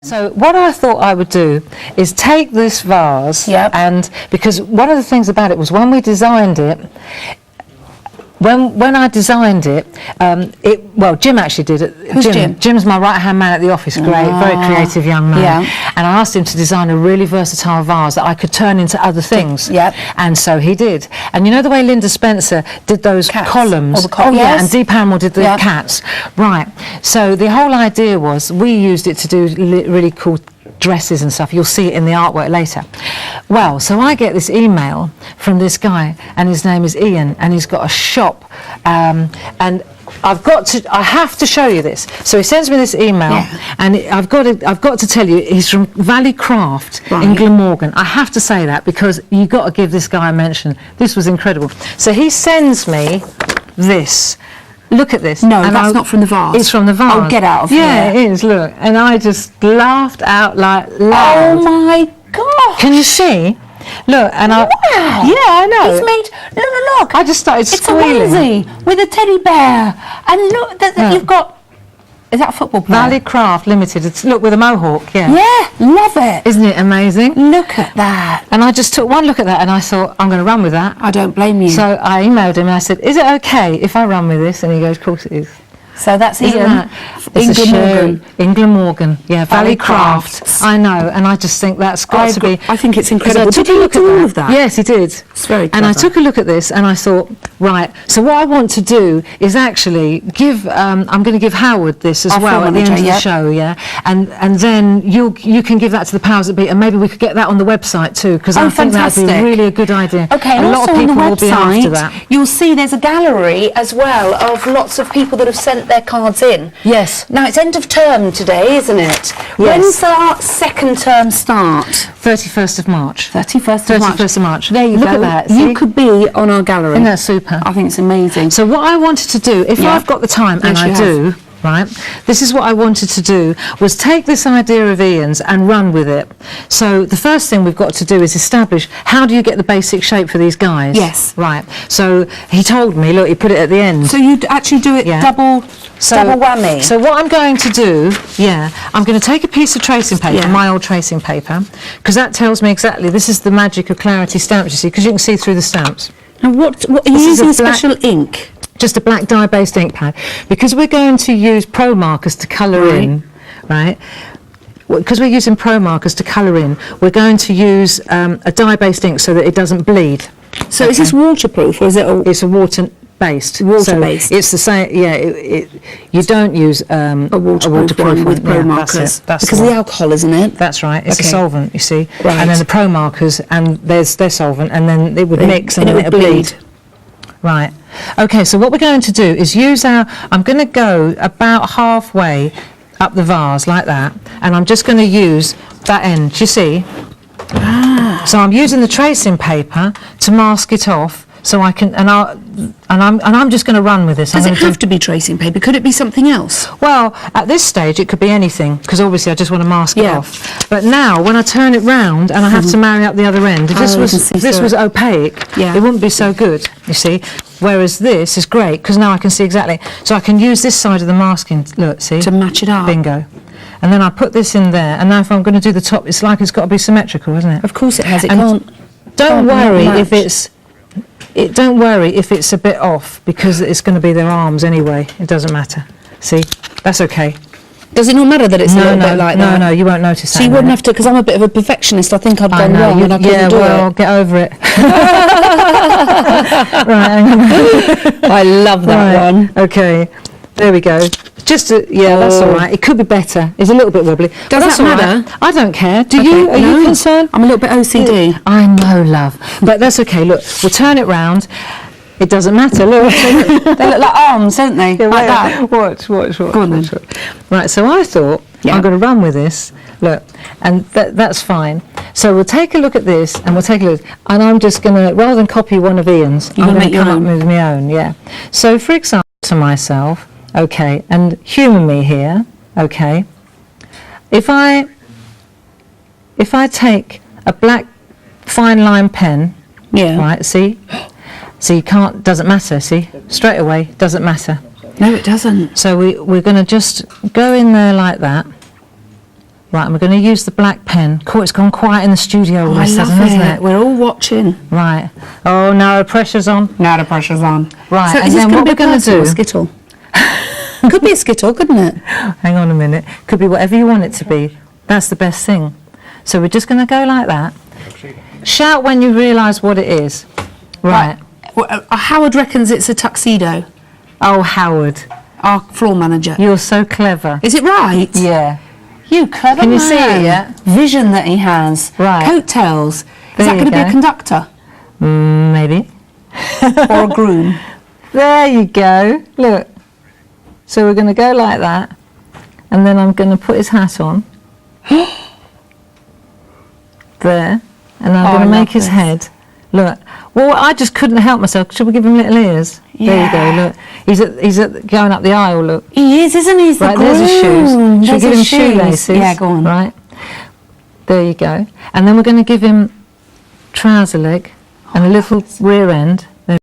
So what I thought I would do is take this vase, and because one of the things about it was when we designed it, when I designed it, well, Jim actually did it. Who's Jim? Jim's my right-hand man at the office, great, very creative young man. And I asked him to design a really versatile vase that I could turn into other things. And so he did. And you know the way Linda Spencer did those columns? And Dee Paramore did the cats. Right. So the whole idea was we used it to do really cool dresses and stuff. You'll see it in the artwork later. Well, so I get this email from this guy, and his name is Ian, and he's got a shop, and I have to show you this. So he sends me this email, and I've got to tell you, he's from Valley Craft in Glamorgan. I have to say that because you've got to give this guy a mention. This was incredible. So he sends me this. Look at this. No, and that's not from the vase. It's from the vase. Oh, get out of here. Yeah, it is, look. And I just laughed out like loud. Oh my God. Can you see? Look, and wow. Yeah, I know. He's made, look. I just started squealing. It's a onesie with a teddy bear. And look, you've got, is that a football player? Valley Craft Limited. It's, look, with a mohawk, Yeah, love it. Isn't it amazing? Look at that. And I just took one look at that and I thought, I'm going to run with that. I don't blame you. So I emailed him and I said, is it okay if I run with this? And he goes, of course it is. So that's Ian in Glamorgan. In Glamorgan, yeah, Valley Crafts. I know, and I just think that's got to be. I think it's incredible. Did he look at all of that? Yes, he did. It's very clever. And I took a look at this, and I thought, right. So what I want to do is actually give. I'm going to give Howard this as well at the end of the show, and then you can give that to the powers that be, and maybe we could get that on the website too, because I think that'd be really a good idea. Okay, and a lot of people will be after that. You'll see there's a gallery as well of lots of people that have sent their cards in. Yes. Now it's end of term today, isn't it? Yes. When's our second term start? 31st of March. 31st of March. There you go. Look at that. You could be on our gallery. Isn't that super? I think it's amazing. So what I wanted to do, if I've got the time, and I do, right, this is what I wanted to do, was take this idea of Ian's and run with it. So the first thing we've got to do is establish, how do you get the basic shape for these guys? Yes. Right. So he told me, look, he put it at the end. So you'd actually do it double whammy. So what I'm going to do, I'm going to take a piece of tracing paper, my old tracing paper, because that tells me exactly, this is the magic of Claritystamp, you see, because you can see through the stamps. And what are you using a special ink? Just a black dye-based ink pad, because we're going to use pro markers to colour in, right? Because we're using pro markers to colour in, we're going to use a dye-based ink so that it doesn't bleed. So is this waterproof, or is it? It's a water-based. Water-based. So it's the same. Yeah, you don't use a waterproof one with pro markers. That's because of the alcohol, isn't it? That's right. It's a solvent, you see. Right. And then the pro markers, and there's their solvent, and then it would mix and then it would bleed. Right. Okay, so what we're going to do is use I'm going to go about halfway up the vase like that, and I'm just going to use that end, you see? So I'm using the tracing paper to mask it off, so I can, and I'm just going to run with this. Does it have to be tracing paper? Could it be something else? Well, at this stage it could be anything, because obviously I just want to mask it off. But now when I turn it round and I have to marry up the other end, if this was opaque, it wouldn't be so good, you see. Whereas this is great, because now I can see exactly. So I can use this side of the masking, look, see? To match it up. Bingo. And then I put this in there, and now if I'm going to do the top, it's like it's got to be symmetrical, isn't it? Of course it has. Don't worry if it's. Don't worry if it's a bit off, because it's going to be their arms anyway. It doesn't matter. See, that's okay. Does it not matter that it's a little bit like that? No, you won't notice that. So you wouldn't have to, because I'm a bit of a perfectionist. I think I'd gone wrong and I couldn't do it. Get over it. Right, hang on. I love that one. Okay, there we go. Just that's all right. It could be better. It's a little bit wobbly. Does that matter? Right. I don't care. Do you? Are you concerned? I'm a little bit OCD. I know, love. But that's okay. Look, we'll turn it round. It doesn't matter. Look, they look like arms, don't they? Like that. Watch. Go on then. Right. So I thought I'm going to run with this. Look, and that's fine. So we'll take a look at this, and we'll take a look. And I'm just going to, rather than copy one of Ian's, I'm going to come up with my own. Yeah. So for example, to myself. Okay, and humour me here, okay. If I take a black fine line pen, right, see? So you can't, doesn't matter, see? Straight away, doesn't matter. No, it doesn't. So we're going to just go in there like that. Right, and we're going to use the black pen. Cool, it's gone quiet in the studio all of a sudden, hasn't it? We're all watching. Right. Oh, now the pressure's on. Now the pressure's on. Right, so and then what we're going to do... a skittle? Could be a skittle, couldn't it? Hang on a minute. Could be whatever you want it to be. That's the best thing. So we're just going to go like that. Shout when you realise what it is. Right. Howard reckons it's a tuxedo. Oh, Howard. Our floor manager. You're so clever. Is it right? Yeah. You clever Can you man. see it yet? Vision that he has. Right. Coattails. Is There that you going to be go. a conductor? Maybe. Or a groom? There you go. Look. So we're going to go like that. And then I'm going to put his hat on. There. And I'm going to make his head. Look. Well, I just couldn't help myself. Should we give him little ears? Yeah. There you go. Look. He's going up the aisle. Look. He is, isn't he? He's Right, the there's his shoes. groom. Should we There's give him his shoes. shoelaces? Yeah, go on. Right. There you go. And then we're going to give him trouser leg and a little rear end. There.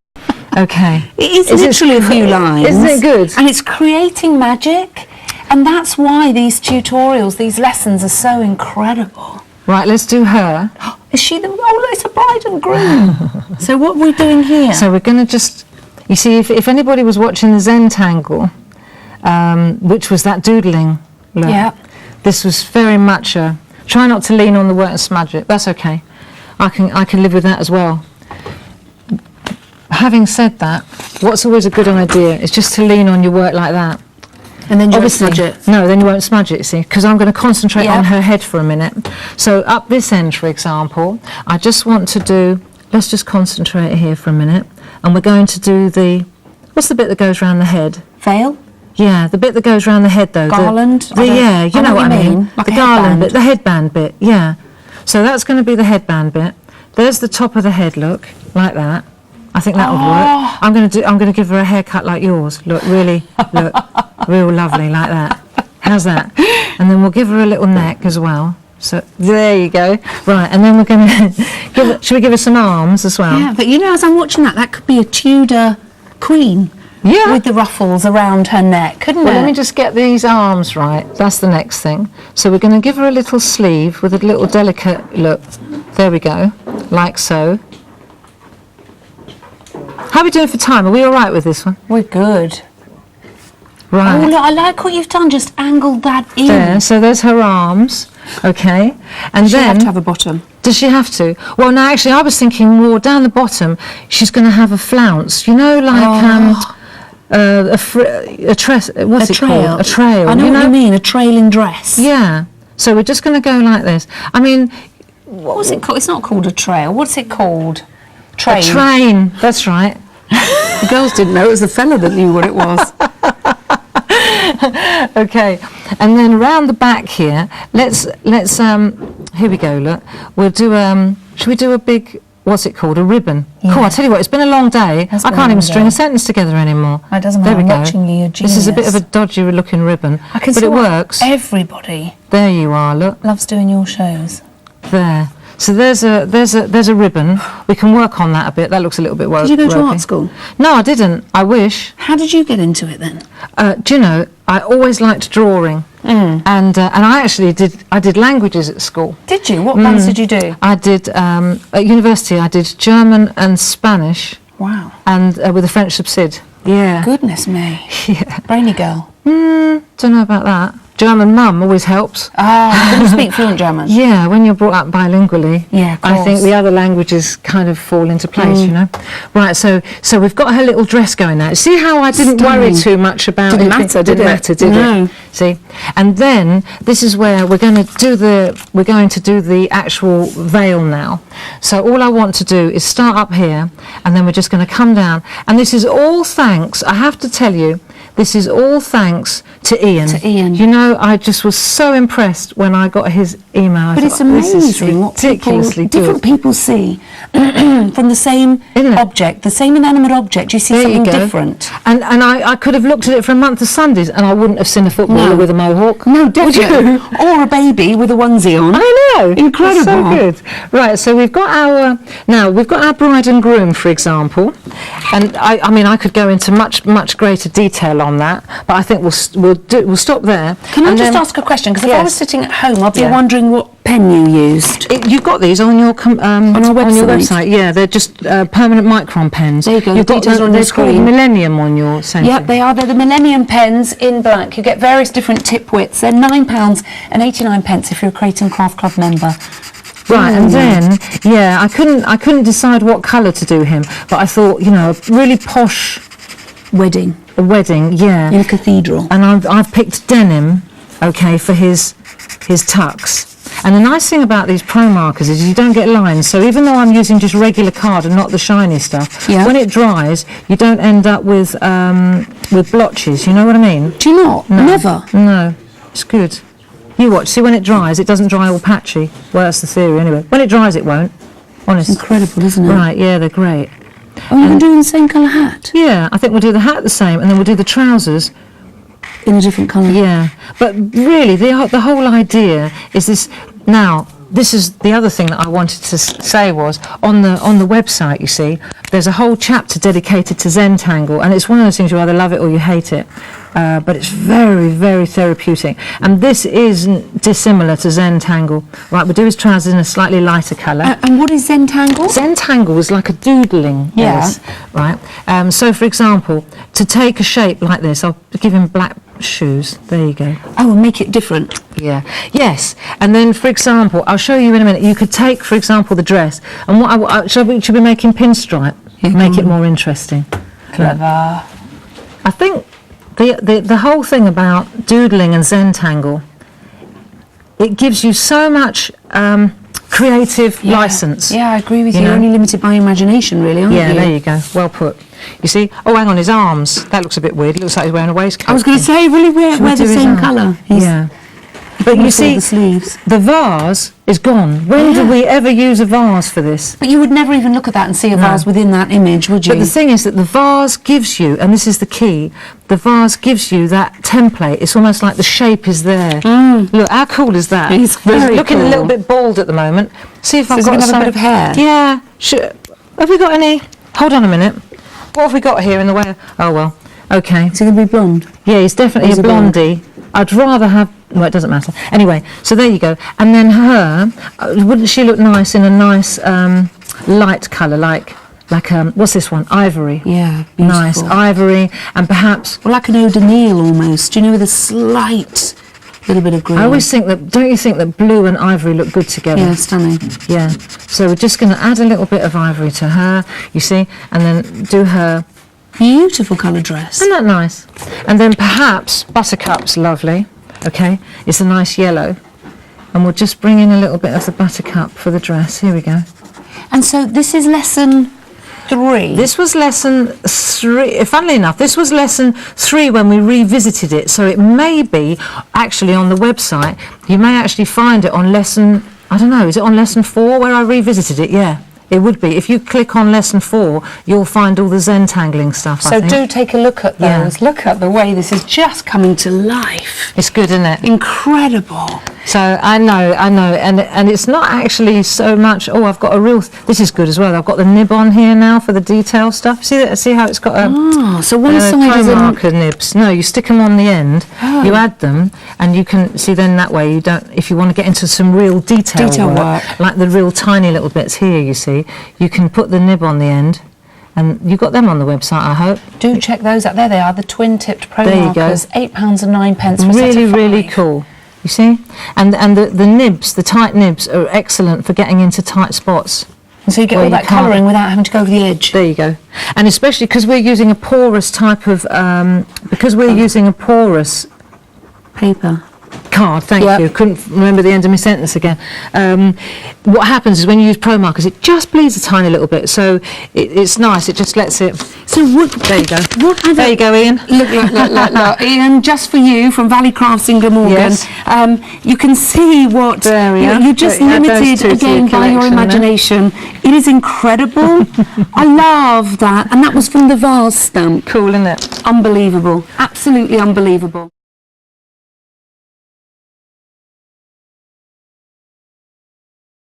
Okay. It is literally a few lines. Isn't it good? And it's creating magic. And that's why these tutorials, these lessons are so incredible. Right, let's do her. Is she the... Oh, it's a bride and groom. So what are we doing here? So we're going to just... You see, if anybody was watching the Zentangle, which was that doodling look, Yeah. this was very much a... Try not to lean on the work and smudge it. That's okay. I can live with that as well. Having said that, what's always a good idea is just to lean on your work like that. And then you won't Obviously, smudge it. no, then you won't smudge it, see, because I'm going to concentrate Yeah. on her head for a minute. So up this end, for example, I just want to do, let's just concentrate here for a minute, and we're going to do the, what's the bit that goes around the head? Veil? Yeah, the bit that goes around the head, though. Garland? Yeah, you know what I mean. Like the a garland headband. bit, the headband bit, yeah. So that's going to be the headband bit. There's the top of the head, look, like that. I think that would work. I'm going to give her a haircut like yours. Look, really, look, real lovely like that. How's that? And then we'll give her a little neck as well. So there you go. Right, and then we're going to should we give her some arms as well? Yeah, but you know, as I'm watching that could be a Tudor queen. Yeah. With the ruffles around her neck, couldn't Well, it? let me just get these arms right. That's the next thing. So we're going to give her a little sleeve with a little delicate look. There we go, like so. How are we doing for time? Are we all right with this one? We're good. Right. Oh, look, I like what you've done. Just angled that in. There. So there's her arms. Okay. And Does she then have to have a bottom? does she have to? Well, no. Actually, I was thinking more down the bottom. She's going to have a flounce. You know, like a tress. What's it called? A trail. I know you what you mean. A trailing dress. Yeah. So we're just going to go like this. I mean, What was it called? It's not called a trail. What's it called? Train. a train. That's right. The girls didn't know. It was the fella that knew what it was. Okay, and then around the back here, let's here we go. Look, we'll do should we do a big, what's it called, a ribbon? Yeah. Cool. I tell you what, it's been a long day. It's I been a can't long even string day. a sentence together anymore. It doesn't There matter. we I'm go. watching you, you're This is a bit of a genius. dodgy looking ribbon, I can but see it what works. Everybody There you are. Look loves doing your shows. there. So there's a ribbon. We can work on that a bit. That looks a little bit Did you go to ropey. art school? No, I didn't. I wish. How did you get into it then? Do you know? I always liked drawing, and I actually did languages at school. Did you? What ones did you do? I did at university. I did German and Spanish, Wow. and with a French subsid. Yeah. Goodness me. Yeah. Brainy girl. Don't know about that. German mum always helps. Ah, can you speak fluent German? Yeah, when you're brought up bilingually, Yeah, of I think course. the other languages kind of fall into place, you know. Right, so we've got her little dress going now. See how I didn't worry too much about Didn't it? matter, did Didn't it? matter, did No. it? See, and then this is where we're going to do the actual veil now. So all I want to do is start up here, and then we're just going to come down. And this is all thanks, I have to tell you, this is all thanks to Ian. To Ian. You know, I just was so impressed when I got his email. I But thought, it's amazing this is what ridiculously different good. people see from the same Isn't it? object, the same inanimate object. You see There you something go. different. And I could have looked at it for a month of Sundays and I wouldn't have seen a footballer No. with a mohawk. No, Would definitely. you? Or a baby with a onesie on. I know. Incredible. It's so good. Right, so we've got our bride and groom, for example, and I mean I could go into much greater detail on that, but I think we'll stop there. Can I just ask a question? Because if I was sitting at home, I'd be Yeah. wondering what pen you used. You've got these on your website. Yeah, they're just permanent micron pens. There you go. You've The got details are on the they're called screen. Millennium on your same Yep, thing. they are. They're the Millennium pens in black. You get various different tip widths. They're £9.89 if you're a Crate and Craft Club member. Right, and then I couldn't decide what colour to do him, but I thought, you know, a really posh wedding, yeah, in a cathedral. And I've picked denim, okay, for his tucks. And the nice thing about these pro markers is you don't get lines. So even though I'm using just regular card and not the shiny stuff, when it dries, you don't end up with blotches. You know what I mean? Do you not? No. Never. No, it's good. You watch. See, when it dries, it doesn't dry all patchy. Well, that's the theory anyway. When it dries, it won't. Honest. Incredible, isn't it? Right. Yeah, they're great. Oh, you're doing the same colour hat? Yeah, I think we'll do the hat the same, and then we'll do the trousers in a different colour. Yeah, but really the whole idea is this. Now, this is the other thing that I wanted to say was on the website, you see, there's a whole chapter dedicated to Zentangle, and it's one of those things you either love it or you hate it, but it's very, very therapeutic, and this isn't dissimilar to Zentangle. Right, we'll do his trousers in a slightly lighter colour. And what is Zentangle? Zentangle is like a doodling. Yes. Right. So, for example, to take a shape like this, I'll give him black shoes. There you go. Oh, and make it different. Yeah. Yes. And then, for example, I'll show you in a minute. You could take, for example, the dress, and what should we be making pinstripe? Make it more interesting. Clever. I think the whole thing about doodling and Zentangle, it gives you so much creative license. Yeah, I agree with you. You're only limited by imagination, really, aren't you? Yeah, there you go. Well put. You see? Oh, hang on, his arms. That looks a bit weird. It looks like he's wearing a waistcoat. I was going to say, really wear the same colour. Yeah. But you see, the sleeves. The vase is gone. When did we ever use a vase for this? But you would never even look at that and see a vase within that image, would you? But the thing is that the vase gives you, and this is the key, the vase gives you that template. It's almost like the shape is there. Look, how cool is that? It's very looking cool. a little bit bald at the moment. See if I've got a bit of hair. Yeah. Have we got any? Hold on a minute. What have we got here in the way? Oh, well. Okay. Is he going to be blonde? Yeah, he's definitely a blondie. I'd rather have... Well, it doesn't matter. Anyway, so there you go. And then her, wouldn't she look nice in a nice light colour, like what's this one? Ivory. Yeah, beautiful. Nice ivory, and perhaps... Well, like an eau de Nil almost, you know, with a slight little bit of green. I always think that, don't you think that blue and ivory look good together? Yeah, stunning. Yeah. So we're just going to add a little bit of ivory to her, you see, and then do her... Beautiful colour dress. Isn't that nice? And then perhaps buttercup's lovely. Okay, it's a nice yellow, and we'll just bring in a little bit of the buttercup for the dress. Here we go. And so this is lesson 3. This was lesson 3. Funnily enough, this was lesson 3 when we revisited it. So it may be actually on the website. You may actually find it on lesson. I don't know. Is it on lesson 4 where I revisited it? Yeah. It would be. If you click on lesson 4, you'll find all the Zentangling stuff. So do take a look at those. Look at the way this is just coming to life. It's good, isn't it? Incredible. So I know, and it's not actually so much. Oh, I've got a real. This is good as well. I've got the nib on here now for the detail stuff. See that? See how it's got a. So one side is marker nibs. No, you stick them on the end. You add them, and you can see. Then that way, you don't. If you want to get into some real detail work, like the real tiny little bits here, you see, you can put the nib on the end. And you've got them on the website, I hope. Do check those out. There they are, the twin-tipped pro there markers. £8.09 for really, really cool. You see? And the nibs, the tight nibs, are excellent for getting into tight spots. And so you get all that colouring without having to go over the edge. There you go. And especially because we're using a porous type of... because we're using a porous... paper. Card, thank you. Couldn't remember the end of my sentence again. What happens is when you use pro markers, it just bleeds a tiny little bit, so it's nice. It just lets it. So what? There you go. What other, there you go, Ian. Look, Ian. Just for you from Valley Crafts in Glamorgan. Yes. You can see what you're just limited again by your imagination. It is incredible. I love that, and that was from the Vase stamp. Cool, isn't it? Unbelievable. Absolutely unbelievable.